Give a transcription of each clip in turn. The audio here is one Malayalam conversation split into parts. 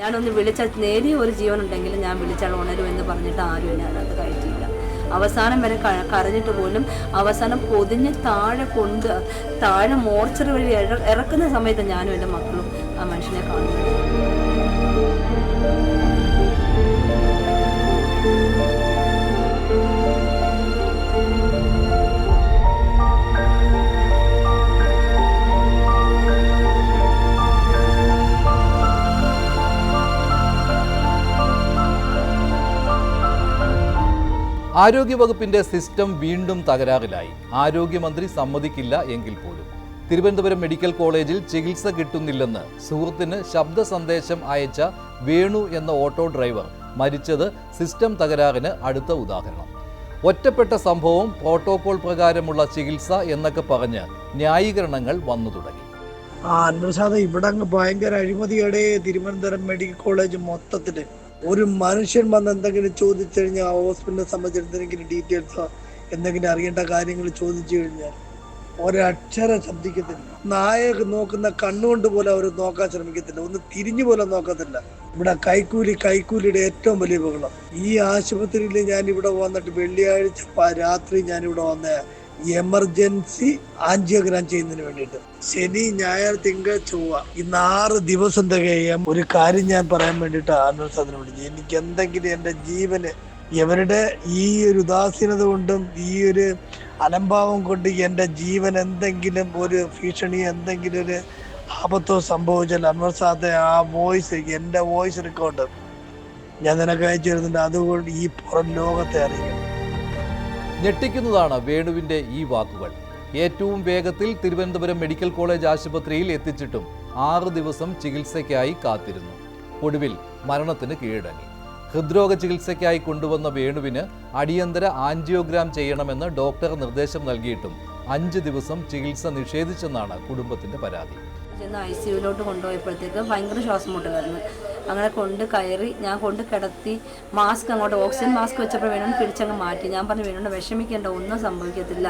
ഞാനൊന്ന് വിളിച്ചാൽ നേരിയ ഒരു ജീവനുണ്ടെങ്കിലും ഞാൻ വിളിച്ചാൽ ഉണരുമെന്ന് പറഞ്ഞിട്ട് ആരും എന്നെ അതിനകത്ത് കയറ്റിയില്ല. അവസാനം വരെ കരഞ്ഞിട്ട് പോലും അവസാനം പൊതിഞ്ഞ് താഴെ മോർച്ചറി വഴി ഇറക്കുന്ന സമയത്ത് ഞാനും എൻ്റെ മക്കളും ആ മനുഷ്യനെ കാണുന്നു. ആരോഗ്യവകുപ്പിന്റെ സിസ്റ്റം വീണ്ടും തകരാറിലായി. ആരോഗ്യമന്ത്രി സമ്മതിക്കില്ല എങ്കിൽ പോലും തിരുവനന്തപുരം മെഡിക്കൽ കോളേജിൽ ചികിത്സ കിട്ടുന്നില്ലെന്ന് സുഹൃത്തിന് ശബ്ദ സന്ദേശം അയച്ച വേണു എന്ന ഓട്ടോ ഡ്രൈവർ മരിച്ചത് സിസ്റ്റം തകരാറിന് അടുത്ത ഉദാഹരണം. ഒറ്റപ്പെട്ട സംഭവം, പ്രോട്ടോകോൾ പ്രകാരമുള്ള ചികിത്സ എന്നൊക്കെ പറഞ്ഞ് ന്യായീകരണങ്ങൾ വന്നു തുടങ്ങി. ഇവിടെ ഭയങ്കര അഴിമതിയുടെ തിരുവനന്തപുരം മെഡിക്കൽ കോളേജ് മൊത്തത്തില് ഒരു മനുഷ്യൻ വന്ന് എന്തെങ്കിലും ചോദിച്ചു കഴിഞ്ഞാൽ, ഹോസ്പിറ്റലിനെ സംബന്ധിച്ച് എന്തെങ്കിലും ഡീറ്റെയിൽസോ എന്തെങ്കിലും അറിയേണ്ട കാര്യങ്ങൾ ചോദിച്ചു കഴിഞ്ഞാൽ ഒരക്ഷരം ശബ്ദിക്കത്തില്ല. നായക നോക്കുന്ന കണ്ണുകൊണ്ട് പോലും അവർ നോക്കാൻ ശ്രമിക്കത്തില്ല, ഒന്ന് തിരിഞ്ഞു പോലും നോക്കത്തില്ല. ഇവിടെ കൈക്കൂലിയുടെ ഏറ്റവും വലിയ ബഹളം. ഈ ആശുപത്രിയിൽ ഞാൻ ഇവിടെ വന്നിട്ട് വെള്ളിയാഴ്ച രാത്രി ഞാനിവിടെ വന്ന എമർജൻസി ആൻജിയോഗ്രാം ചെയ്യുന്നതിന് വേണ്ടിയിട്ട് ശനി, ഞായർ, തിങ്കൾ, ചൊവ്വ ഇന്ന് 6 ദിവസം തികയും. ഒരു കാര്യം ഞാൻ പറയാൻ വേണ്ടിയിട്ട് ആത്മസാധനം വിളിച്ചു. എനിക്ക് എന്തെങ്കിലും എൻ്റെ ജീവന് ഇവരുടെ ഈ ഒരു ഉദാസീനത കൊണ്ടും ഈ ഒരു അലംഭാവം കൊണ്ട് എൻ്റെ ജീവൻ എന്തെങ്കിലും ഒരു ഭീഷണി, എന്തെങ്കിലും ഒരു ആപത്തോ സംഭവിച്ചാൽ അന്വർസാദ ആ വോയിസ്, എൻ്റെ വോയിസ് റെക്കോർഡ് ഞാൻ നിനക്ക് അയച്ചു തരുന്നുണ്ട്. അതുകൊണ്ട് ഈ പുറം ലോകത്തെ അറിയിക്കണം. ഞെട്ടിക്കുന്നതാണ് വേണുവിൻ്റെ ഈ വാക്കുകൾ. ഏറ്റവും വേഗത്തിൽ തിരുവനന്തപുരം മെഡിക്കൽ കോളേജ് ആശുപത്രിയിൽ എത്തിച്ചിട്ടും 6 ദിവസം ചികിത്സയ്ക്കായി കാത്തിരുന്നു. ഒടുവിൽ മരണത്തിന് കീഴടങ്ങി. ഹൃദ്രോഗ ചികിത്സയ്ക്കായി കൊണ്ടുവന്ന വേണുവിന് അടിയന്തര ആൻജിയോഗ്രാം ചെയ്യണമെന്ന് ഡോക്ടർ നിർദ്ദേശം നൽകിയിട്ടും 5 ദിവസം ചികിത്സ നിഷേധിച്ചെന്നാണ് കുടുംബത്തിന്റെ പരാതി. ചെന്ന് ICUവിലോട്ട് കൊണ്ടുപോയപ്പോഴത്തേക്ക് ഭയങ്കര ശ്വാസം മുട്ടലായിരുന്നു. അങ്ങനെ കയറി ഞാൻ കിടത്തി മാസ്ക് അങ്ങോട്ട് ഓക്സിജൻ മാസ്ക് വെച്ചപ്പോൾ വേണം പിടിച്ചങ്ങ് മാറ്റി. ഞാൻ പറഞ്ഞു വേണം വിഷമിക്കേണ്ട, ഒന്നും സംഭവിക്കത്തില്ല.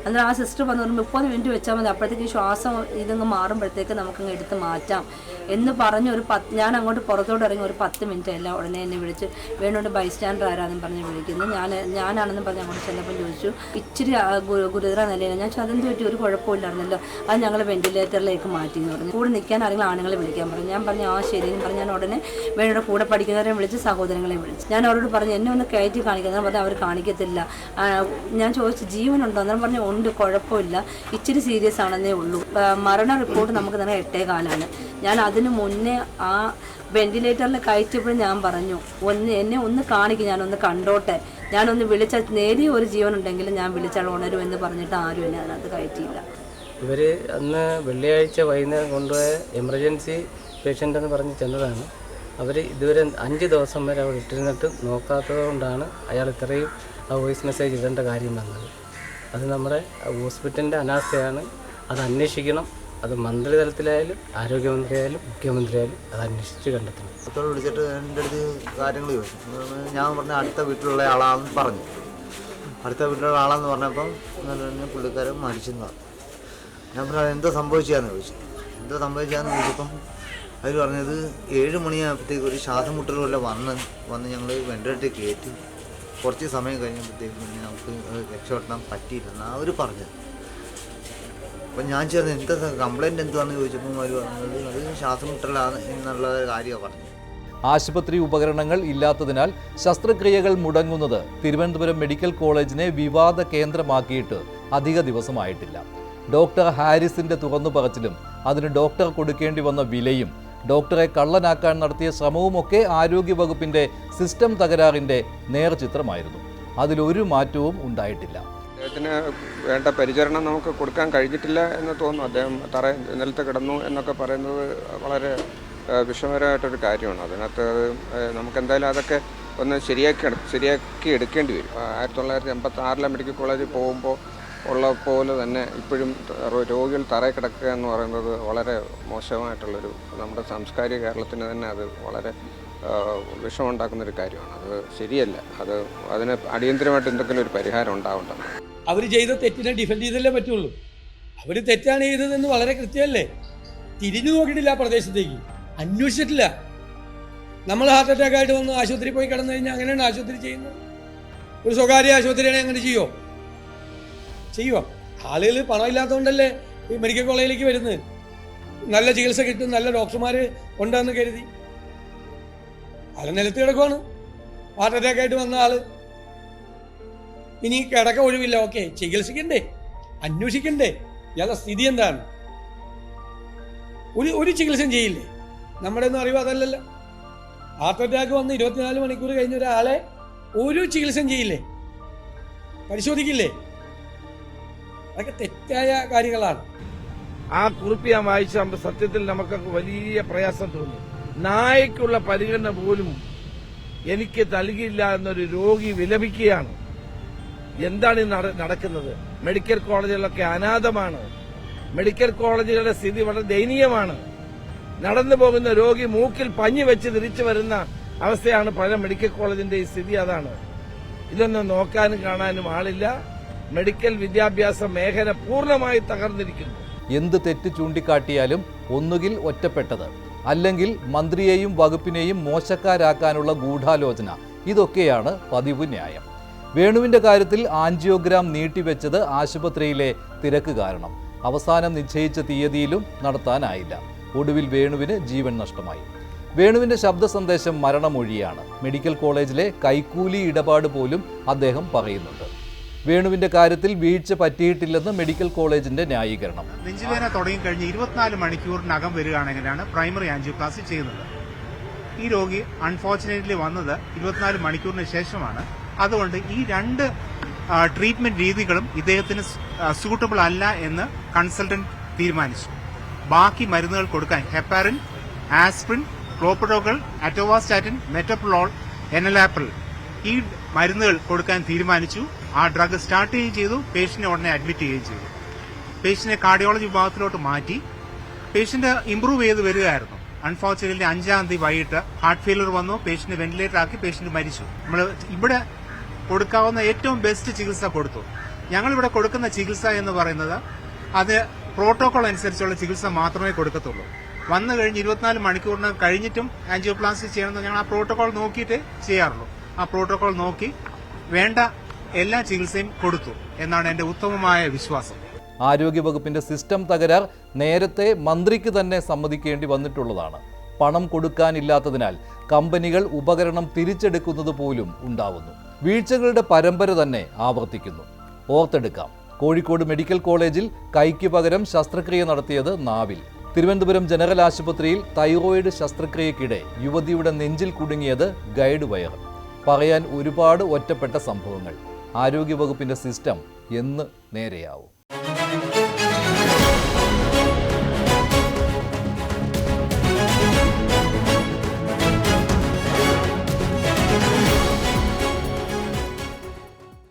അന്നേരം ആ സിസ്റ്റർ പറഞ്ഞു 30 മിനിറ്റ് വെച്ചാൽ മതി, അപ്പോഴത്തേക്ക് ശ്വാസം ഇതങ്ങ് മാറുമ്പോഴത്തേക്ക് നമുക്കങ്ങ് എടുത്ത് മാറ്റാം എന്ന് പറഞ്ഞ് ഞാൻ അങ്ങോട്ട് പുറത്തോട്ട് ഇറങ്ങി ഒരു 10 മിനിറ്റ് അല്ല ഉടനെ എന്നെ വിളിച്ച് വേണോണ്ട് ബൈസ്റ്റാൻഡർ ആരാണെന്ന് പറഞ്ഞ് വിളിക്കുന്നു. ഞാനാണെന്ന് പറഞ്ഞ് അങ്ങോട്ട് ചെന്നപ്പം ചോദിച്ചു, ഇച്ചിരി ഗുരുതര നിലയിലാണ്. ഞാൻ അതെന്ത് പറ്റി, ഒരു കുഴപ്പമില്ലായിരുന്നല്ലോ, അത് ഞങ്ങൾ വെന്റിലേറ്ററിലേക്ക് മാറ്റി എന്ന് പറഞ്ഞു. കൂടെ നിൽക്കാൻ ആരെങ്കിലും ആണുങ്ങളെ വിളിക്കാൻ പറഞ്ഞു. ഞാൻ പറഞ്ഞു ആ ശരി എന്ന് പറഞ്ഞ് ഞാൻ ഉടനെ വേണോട് കൂടെ പഠിക്കുന്നവരെ വിളിച്ച് സഹോദരങ്ങളെ വിളിച്ചു. ഞാൻ അവരോട് പറഞ്ഞു എന്നെ ഒന്ന് കയറ്റി കാണിക്കുന്നത് പറഞ്ഞാൽ അവർ കാണിക്കത്തില്ല. ഞാൻ ചോദിച്ചു ജീവനുണ്ടോ, അന്നേരം പറഞ്ഞു ഉണ്ട്, കുഴപ്പമില്ല, ഇച്ചിരി സീരിയസ് ആണെന്നേ ഉള്ളൂ. മരണ റിപ്പോർട്ട് നമുക്ക് തന്നെ 8:15. ഞാൻ അതിന് മുന്നേ ആ വെന്റിലേറ്ററിൽ കയറ്റിയപ്പോഴും ഞാൻ പറഞ്ഞു എന്നെ ഒന്ന് കാണിക്കും, ഞാനൊന്ന് കണ്ടോട്ടെ, ഞാനൊന്ന് വിളിച്ചാൽ നേരിയ ഒരു ജീവനുണ്ടെങ്കിലും ഞാൻ വിളിച്ചാൽ ഉണരുമെന്ന് പറഞ്ഞിട്ട് ആരും എന്നെ അതിനകത്ത് കയറ്റിയില്ല. ഇവർ അന്ന് വെള്ളിയാഴ്ച വൈകുന്നേരം കൊണ്ടുപോയ എമർജൻസി പേഷ്യൻ്റ് എന്ന് പറഞ്ഞ് ചെന്നതാണ്. അവർ ഇതുവരെ 5 ദിവസം വരെ അവിടെ ഇട്ടിരുന്നിട്ട് നോക്കാത്തത് കൊണ്ടാണ് അയാൾ ഇത്രയും ആ വോയിസ് മെസ്സേജ് ഇടേണ്ട കാര്യം വന്നത്. അത് നമ്മുടെ ഹോസ്പിറ്റലിൻ്റെ അനാസ്ഥയാണ്. അത് അന്വേഷിക്കണം. അത് മന്ത്രിതലത്തിലായാലും ആരോഗ്യമന്ത്രിയായാലും മുഖ്യമന്ത്രിയായാലും അത് അന്വേഷിച്ച് കണ്ടെത്തണം. പുറത്തോട് വിളിച്ചിട്ട് എൻ്റെ അടുത്ത് കാര്യങ്ങൾ ചോദിച്ചു. ഞാൻ പറഞ്ഞ അടുത്ത വീട്ടിലുള്ള ആളാണെന്ന് പറഞ്ഞു. അടുത്ത വീട്ടിലുള്ള ആളാന്ന് പറഞ്ഞപ്പം പുള്ളിക്കാരൻ മരിച്ചെന്ന് പറഞ്ഞു. ഞാൻ പറഞ്ഞത് എന്തോ സംഭവിച്ചാന്ന് ചോദിച്ചു. എന്തോ സംഭവിച്ചാന്ന് ചോദിച്ചപ്പം അവർ പറഞ്ഞത് 7 മണിയാകുമ്പോഴത്തേക്ക് ഒരു ശ്വാസം മുട്ടൽ പോലെ വന്ന് ഞങ്ങൾ വെന്റിലേറ്ററിൽ കയറ്റി. കുറച്ച് സമയം കഴിഞ്ഞപ്പോഴത്തേക്ക് പിന്നെ നമുക്ക് രക്ഷപ്പെടാൻ പറ്റിയില്ലെന്ന് അവർ പറഞ്ഞത്. അപ്പം ഞാൻ ചേർന്ന് എന്താ കംപ്ലൈൻറ്റ് എന്തുവാണെന്ന് ചോദിച്ചപ്പോൾ അവർ പറഞ്ഞത് അത് ശ്വാസം മുട്ടലാണ് എന്നുള്ള കാര്യമാണ് പറഞ്ഞത്. ആശുപത്രി ഉപകരണങ്ങൾ ഇല്ലാത്തതിനാൽ ശസ്ത്രക്രിയകൾ മുടങ്ങുന്നത് തിരുവനന്തപുരം മെഡിക്കൽ കോളേജിനെ വിവാദ കേന്ദ്രമാക്കിയിട്ട് അധിക ദിവസമായിട്ടില്ല. ഡോക്ടർ ഹാരിസിന്റെ തുറന്നു പറച്ചിലും അതിന് ഡോക്ടർ കൊടുക്കേണ്ടി വന്ന വിലയും ഡോക്ടറെ കള്ളനാക്കാൻ നടത്തിയ ശ്രമവുമൊക്കെ ആരോഗ്യവകുപ്പിന്റെ സിസ്റ്റം തകരാറിന്റെ നേർചിത്രമായിരുന്നു. അതിലൊരു മാറ്റവും ഉണ്ടായിട്ടില്ല. അദ്ദേഹത്തിന് വേണ്ട പരിചരണം നമുക്ക് കൊടുക്കാൻ കഴിഞ്ഞിട്ടില്ല എന്ന് തോന്നുന്നു. അദ്ദേഹം നിലത്ത് കിടന്നു എന്നൊക്കെ പറയുന്നത് വളരെ വിഷമകരമായിട്ടൊരു കാര്യമാണ്. അതിനകത്ത് നമുക്കെന്തായാലും അതൊക്കെ ഒന്ന് ശരിയാക്കി എടുക്കേണ്ടി വരും. 1986 മെഡിക്കൽ കോളേജിൽ പോകുമ്പോൾ ഉള്ള പോലെ തന്നെ ഇപ്പോഴും രോഗികൾ തറയിൽ കിടക്കുക എന്ന് പറയുന്നത് വളരെ മോശമായിട്ടുള്ളൊരു, നമ്മുടെ സാംസ്കാരിക കേരളത്തിന് തന്നെ അത് വളരെ വിഷമമുണ്ടാക്കുന്നൊരു കാര്യമാണ്. അത് ശരിയല്ല. അതിന് അടിയന്തരമായിട്ട് എന്തെങ്കിലും ഒരു പരിഹാരം ഉണ്ടാവേണ്ടത്. അവർ ചെയ്ത തെറ്റിനെ ഡിഫെൻഡ് ചെയ്തല്ലേ പറ്റുള്ളൂ. അവർ തെറ്റാണ് ചെയ്തതെന്ന് വളരെ കൃത്യമല്ലേ. തിരിഞ്ഞു നോക്കിയിട്ടില്ല, പ്രദേശത്തേക്ക് അന്വേഷിച്ചിട്ടില്ല. നമ്മൾ ഹാർട്ട് അറ്റാക്ക് ആയിട്ട് വന്ന് ആശുപത്രിയിൽ പോയി കിടന്നു കഴിഞ്ഞാൽ അങ്ങനെയാണ് ആശുപത്രി ചെയ്യുന്നത്. ഒരു സ്വകാര്യ ആശുപത്രിയാണെങ്കിൽ അങ്ങനെ ചെയ്യുമോ? ആളുകൾ പണമില്ലാത്തതുകൊണ്ടല്ലേ ഈ മെഡിക്കൽ കോളേജിലേക്ക് വരുന്നത്. നല്ല ചികിത്സ കിട്ടും, നല്ല ഡോക്ടർമാർ ഉണ്ടെന്ന് കരുതി. ആൾ നിലത്ത് കിടക്കുവാണ്, ഹാർട്ട് അറ്റാക്ക് ആയിട്ട് വന്ന ആള്. ഇനി കിടക്ക ഒഴിവില്ല, ഓക്കെ, ചികിത്സിക്കണ്ടേ, അന്വേഷിക്കണ്ടേ ഇയാളുടെ സ്ഥിതി എന്താണ്? ഒരു ചികിത്സയും ചെയ്യില്ലേ? നമ്മുടെ ഒന്നും അറിവ് അതല്ലല്ലോ. ഹാർട്ട് അറ്റാക്ക് വന്ന് 24 മണിക്കൂർ കഴിഞ്ഞ ഒരാളെ ഒരു ചികിത്സയും ചെയ്യില്ലേ? പരിശോധിക്കില്ലേ? അതൊക്കെ തെറ്റായ കാര്യങ്ങളാണ്. ആ കുറിപ്പ് ഞാൻ വായിച്ച സത്യത്തിൽ നമുക്കൊക്കെ വലിയ പ്രയാസം തോന്നി. നായ്ക്കുള്ള പരിഗണന പോലും എനിക്ക് നൽകിയില്ല എന്നൊരു രോഗി വിലപിക്കുകയാണ്. എന്താണ് ഈ നടക്കുന്നത്? മെഡിക്കൽ കോളേജുകളൊക്കെ അനാഥമാണ്. മെഡിക്കൽ കോളേജുകളുടെ സ്ഥിതി വളരെ ദയനീയമാണ്. നടന്നു പോകുന്ന രോഗി മൂക്കിൽ പഞ്ഞി വെച്ച് തിരിച്ചു വരുന്ന അവസ്ഥയാണ് പല മെഡിക്കൽ കോളേജിന്റെ ഈ സ്ഥിതി. അതാണ്. ഇതൊന്നും നോക്കാനും കാണാനും ആളില്ല. മെഡിക്കൽ വിദ്യാഭ്യാസ മേഖല പൂർണ്ണമായി തകർന്നിരിക്കുന്നു. എന്ത് തെറ്റ് ചൂണ്ടിക്കാട്ടിയാലും ഒന്നുകിൽ ഒറ്റപ്പെട്ടത്, അല്ലെങ്കിൽ മന്ത്രിയെയും വകുപ്പിനെയും മോശക്കാരാക്കാനുള്ള ഗൂഢാലോചന, ഇതൊക്കെയാണ് പതിവ് ന്യായം. വേണുവിന്റെ കാര്യത്തിൽ ആൻജിയോഗ്രാം നീട്ടിവെച്ചത് ആശുപത്രിയിലെ തിരക്ക് കാരണം. അവസാനം നിശ്ചയിച്ച തീയതിയിലും നടത്താനായില്ല. ഒടുവിൽ വേണുവിന് ജീവൻ നഷ്ടമായി. വേണുവിന്റെ ശബ്ദ സന്ദേശം മരണമൊഴിയാണ്. മെഡിക്കൽ കോളേജിലെ കൈക്കൂലി ഇടപാട് പോലും അദ്ദേഹം പറയുന്നുണ്ട്. വേണുവിന്റെ കാര്യത്തിൽ വീഴ്ച പറ്റിയിട്ടില്ലെന്ന് മെഡിക്കൽ കോളേജിന്റെ ന്യായീകരണം. നെഞ്ചുവേദന തുടങ്ങിക്കഴിഞ്ഞ് 24 മണിക്കൂറിനകം വരികയാണെങ്കിലാണ് പ്രൈമറി ആൻജിയോപ്ലാസ്റ്റി ചെയ്യുന്നത്. ഈ രോഗി അൺഫോർച്ചുനേറ്റ്ലി വന്നത് 24 മണിക്കൂറിന് ശേഷമാണ്. അതുകൊണ്ട് ഈ 2 ട്രീറ്റ്മെന്റ് രീതികളും ഇദ്ദേഹത്തിന് സൂട്ടബിൾ അല്ല എന്ന് കൺസൾട്ടന്റ് തീരുമാനിച്ചു. ബാക്കി മരുന്നുകൾ കൊടുക്കാൻ ഹെപ്പാരിൻ, ആസ്പിരിൻ, ക്ലോപ്പഡോഗൾ, അറ്റോവാസ്റ്റാറ്റിൻ, മെറ്റപ്രോൾ, എനലാപ്രിൽ ഈ മരുന്നുകൾ കൊടുക്കാൻ തീരുമാനിച്ചു. ആ ഡ്രഗ് സ്റ്റാർട്ട് ചെയ്യുകയും ചെയ്തു. പേഷ്യന്റിനെ ഉടനെ അഡ്മിറ്റ് ചെയ്യുകയും ചെയ്തു. പേഷ്യന്റിനെ കാർഡിയോളജി വിഭാഗത്തിലോട്ട് മാറ്റി. പേഷ്യന്റ് ഇംപ്രൂവ് ചെയ്ത് വരികയായിരുന്നു. അൺഫോർച്ചുനേറ്റ്ലി 5-ാം തീയതി വൈകിട്ട് ഹാർട്ട് ഫെയിലർ വന്നു. പേഷ്യന്റ് വെന്റിലേറ്റർ ആക്കി. പേഷ്യന്റ് മരിച്ചു. നമ്മൾ ഇവിടെ കൊടുക്കാവുന്ന ഏറ്റവും ബെസ്റ്റ് ചികിത്സ കൊടുത്തു. ഞങ്ങളിവിടെ കൊടുക്കുന്ന ചികിത്സ എന്ന് പറയുന്നത് അത് പ്രോട്ടോകോൾ അനുസരിച്ചുള്ള ചികിത്സ മാത്രമേ കൊടുക്കത്തുള്ളൂ. വന്നു കഴിഞ്ഞ് 24 മണിക്കൂറിന് കഴിഞ്ഞിട്ടും ആൻജിയോപ്ലാസ്റ്റി ചെയ്യണമെന്ന് ഞങ്ങൾ ആ പ്രോട്ടോകോൾ നോക്കിയിട്ട് ചെയ്യാറുള്ളൂ. ആ പ്രോട്ടോകോൾ നോക്കി വേണ്ട എല്ലാ ചികിത്സയും കൊടുത്തു എന്നാണ് എന്റെ ഉത്തമമായ വിശ്വാസം. ആരോഗ്യവകുപ്പിന്റെ സിസ്റ്റം തകരാർ നേരത്തെ മന്ത്രിക്ക് തന്നെ സമ്മതിക്കേണ്ടി വന്നിട്ടുള്ളതാണ്. പണം കൊടുക്കാനില്ലാത്തതിനാൽ കമ്പനികൾ ഉപകരണം തിരിച്ചെടുക്കുന്നത് പോലും ഉണ്ടാവുന്നു. വീഴ്ചകളുടെ പരമ്പര തന്നെ ആവർത്തിക്കുന്നു. ഓർത്തെടുക്കാം, കോഴിക്കോട് മെഡിക്കൽ കോളേജിൽ കൈക്ക് പകരം ശസ്ത്രക്രിയ നടത്തിയത് നാവിൽ. തിരുവനന്തപുരം ജനറൽ ആശുപത്രിയിൽ തൈറോയിഡ് ശസ്ത്രക്രിയക്കിടെ യുവതിയുടെ നെഞ്ചിൽ കുടുങ്ങിയത് ഗൈഡ് വയർ. പറയാൻ ഒരുപാട് ഒറ്റപ്പെട്ട സംഭവങ്ങൾ. ആരോഗ്യവകുപ്പിന്റെ സിസ്റ്റം എന്ന് നേരെയാവും.